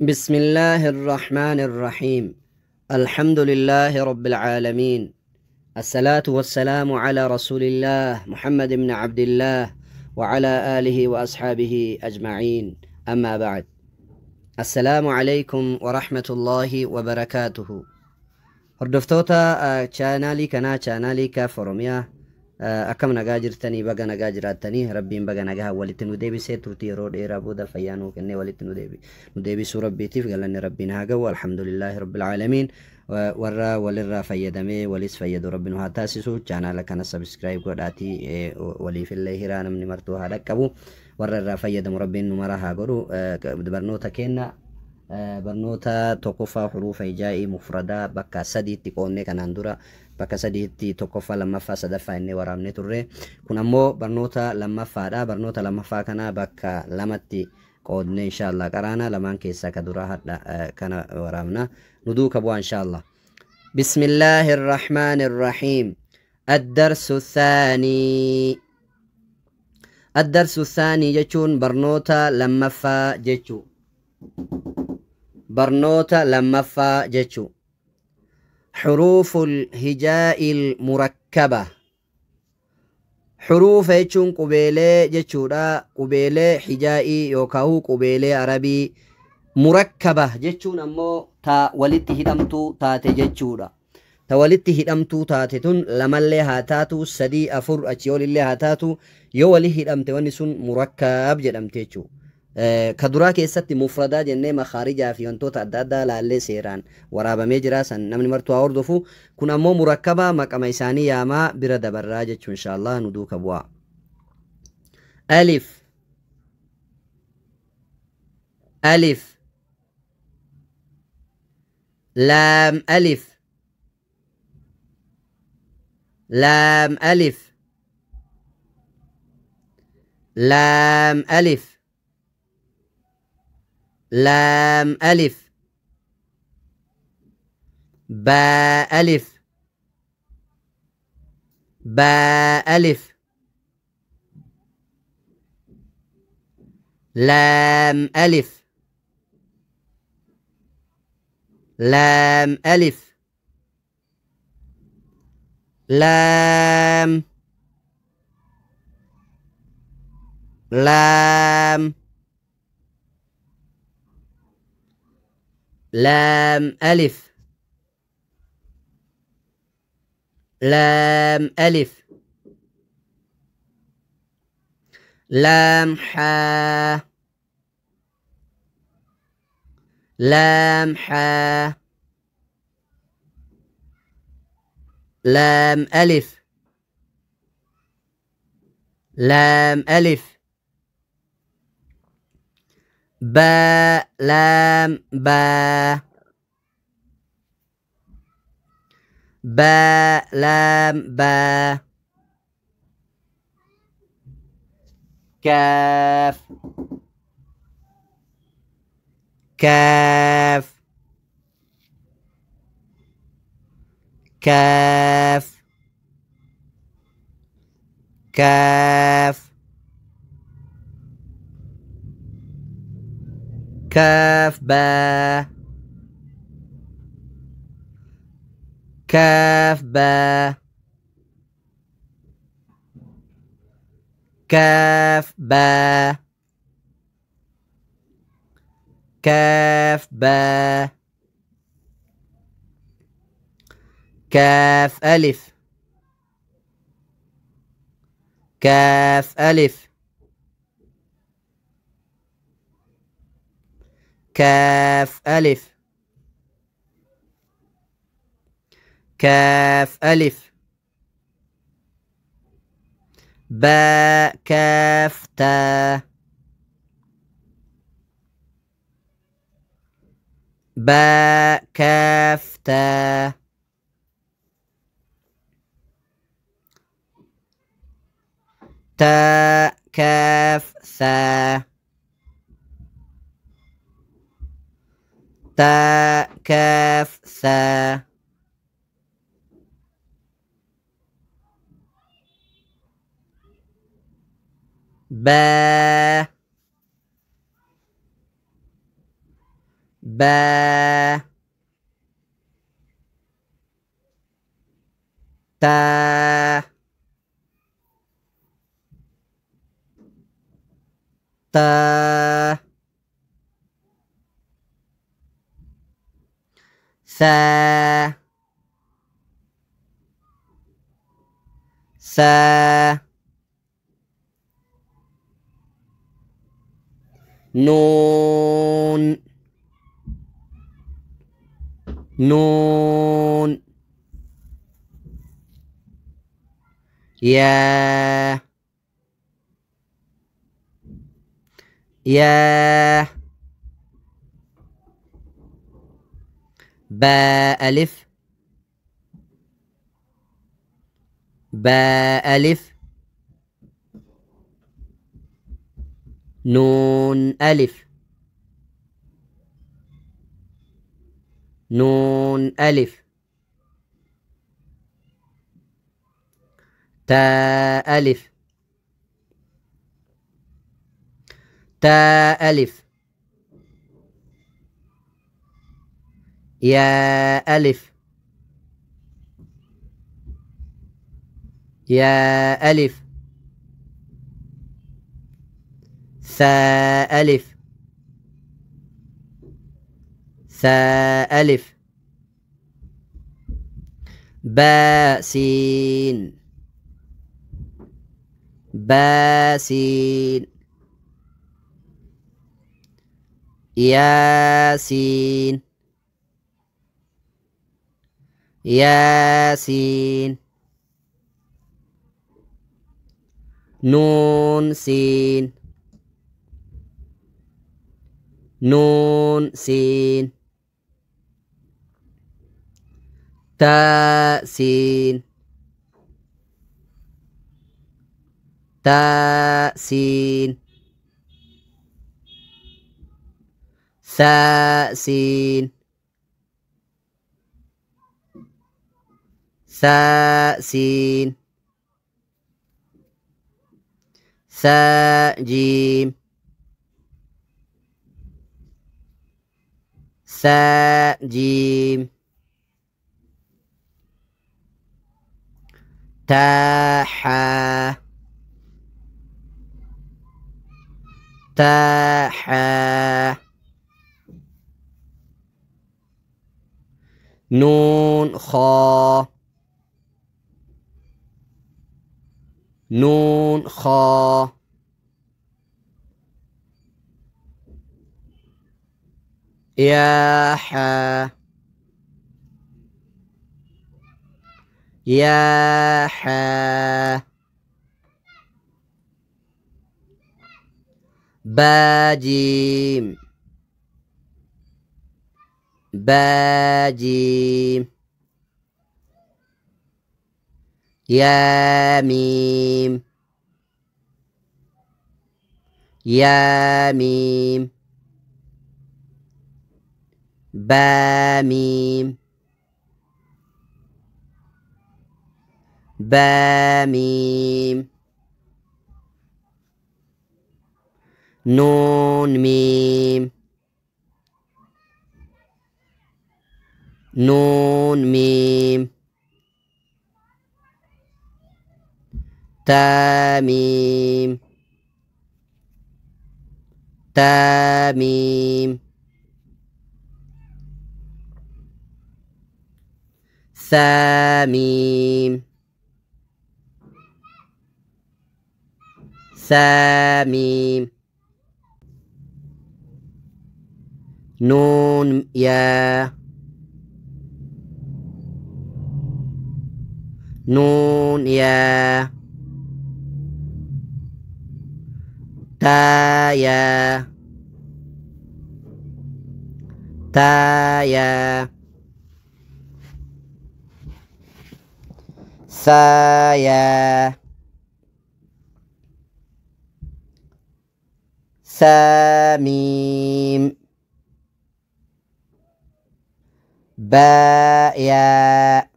بسم الله الرحمن الرحيم. الحمد لله رب العالمين. الصلاة والسلام على رسول الله محمد بن عبد الله وعلى آله وأصحابه أجمعين. أما بعد، السلام عليكم ورحمة الله وبركاته. هردفتوتا چانالي كنا چانالي كفرميا أكم نجا جرتني بقى نجا جراتني ربي بقى نجا ولتنو ديبي سيتورتي رود إيرا بودا فيانو كني ولتنو ديبي سورة بيتي في قالني ربي نهاجا والحمد لله رب العالمين. ورا ولرا فيدمي وليس فيد ربنا هتاسسو channel كنا سبسكرايب قداتي ولي في الله هرانا من مرتو هذا كبو ورا فيدم ربي نمرة هاجرو برنوتا كنا برنوتا توقفا حروف هجائي مفردة بكا سدي تقوني كان عندورا بكا سدي توقفا لما فا سدفا إني ورامني تري كنا مو برنوتا لما فا دا برنوتا لما فا كنا بكا لمتي قودني إن شاء الله كرانا لما كيسا كدورا هدا كان ورامنا ندوك أبو إن شاء الله. بسم الله الرحمن الرحيم. الدرس الثاني. الدرس الثاني جتون برنوتا لما فا جتو برنوتا لما فا جتشو. حروف الهجاء المركبة. حروف جتشون قبيلة جتشو دا قبيلة هجائي يوكاو قبيلة عربي مركبة جتشون أمو تا ولدت هدمتو تاتي جتشو دا تا ولدت هدمتو تاتتون لما اللي هاتاتو سدي أفر أتيول اللي هاتاتو يو ولي هدمت ونسون مركب جدمت جتشو. كدرا كيست مفردة جنة مخارج في أنتو تعداد لالي سيران ورابا مجرا نمني مرتو أوردفو كنا مو مركبة مكما إساني ياما برد براجة إن شاء الله ندوك أبوا. ألف. ألف. لام ألف. لام ألف. لام ألف. لام ألف. باء ألف. باء ألف. لام ألف. لام ألف. لام. لام. لام ألف. لام ألف. لام حا. لام حا. لام ألف. لام ألف. باء. لام باء. باء. لام باء. كاف. كاف. كاف. كاف. كاف با. كاف با. كاف با. كاف با. كاف ألف. كاف ألف. كاف ألف. كاف ألف. باء كاف تا. باء كاف تا. تاء كاف ثا. تاء كاف ثا. با. با تا تا ثا ثا نون نون يا يا با ألف با ألف نون ألف نون ألف تا ألف تا ألف يا ألف يا ألف ثا ألف ثا ألف با سين با سين ياسين ياسين نون سين نون سين تا سين تا سين ثا سين ثا سين ثا جيم ثا جيم تا حا تا حا نون خا نون خا يا حا يا حا با جيم با جيم يا ميم يا ميم با ميم با ميم نون ميم نون ميم تا ميم تا ميم ثا ميم ثا ميم نون يا نون يا تا يا تا يا ثا يا ثا ميم با يا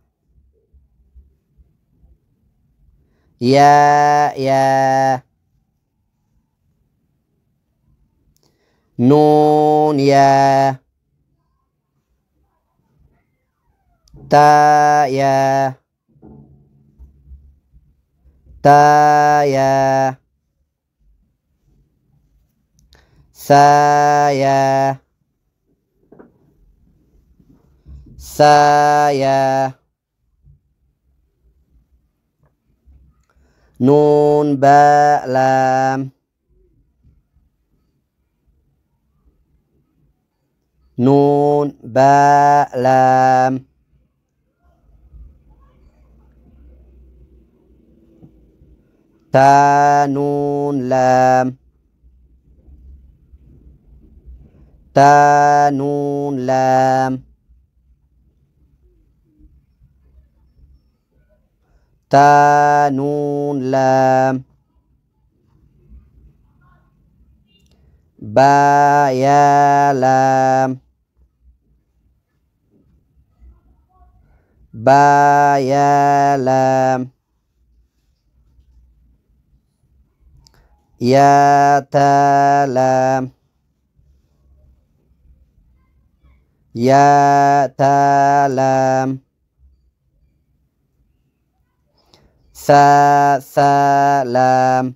يا نون يا تا يا تا يا ثا يا ثا يا نون باء لام نون باء لام تا نون لام تا نون لام تا نون لام با يا لام با يا لام يا تا لام يا تا لام ثا ثا لام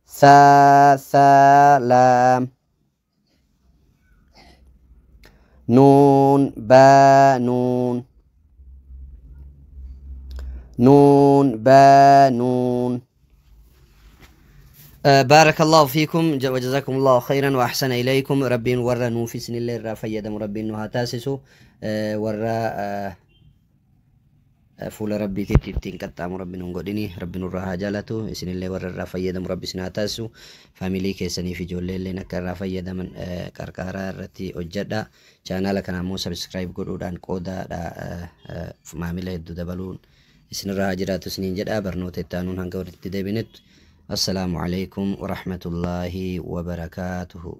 ثا ثا لام نون با نون نون با نون. بارك الله فيكم وجزاكم الله خيرا وأحسن إليكم. ربي ورا نوفي سن الله رافيدا مربي نوها تاسسو ورا فول ربي تيتين كتا مربي نونغوديني ربي نورها جالتو سن الله ورا رافيدا مربي سنا تاسو فاميلي كيسني في جولة لنا كرافيدا من كركارا رتي أجدا channel kana mo subscribe godhuudhaan qooda maamila hedduu dabaluun isinirraa jiraatu isiniin jedha. barnoota itti aanuun hanga walitti deebinetti assalamu alaikum wa rahmatullahi wa barakatuhu.